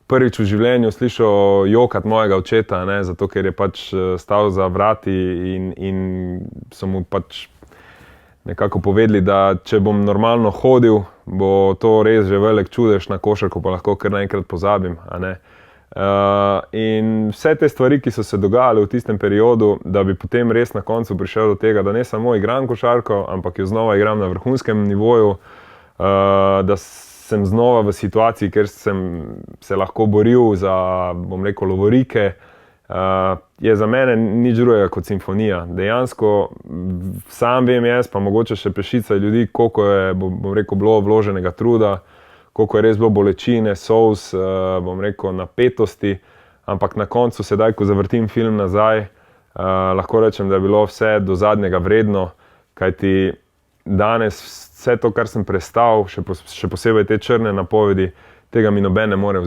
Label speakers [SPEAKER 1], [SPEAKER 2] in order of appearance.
[SPEAKER 1] prvič v življenju slišal jokati mojega očeta, ne, zato ker je pač stal za vrati in so mu pač nekako povedali, da če bom normalno hodil, bo to res že velik čudež, na košarko pa lahko kar naenkrat pozabim, a ne. In vse te stvari, ki so se dogajale v tistem periodu, da bi potem res na koncu prišel do tega, da ne samo igram košarko, ampak jo znova igram na vrhunskem nivoju, da sem znova v situaciji, kjer sem se lahko boril za, bom rekel, lovorike, je za mene nič drugega kot simfonija. Dejansko sam vem jaz, pa mogoče še pešica ljudi, koliko je, bom rekel, bilo vloženega truda, koliko je res bilo bolečine, solz, bom rekel, napetosti, ampak na koncu sedaj, ko zavrtim film nazaj, lahko rečem, da je bilo vse do zadnjega vredno, kajti danes vse to, kar sem prestal, še posebej te črne napovedi, tega mi noben ne more vzeti.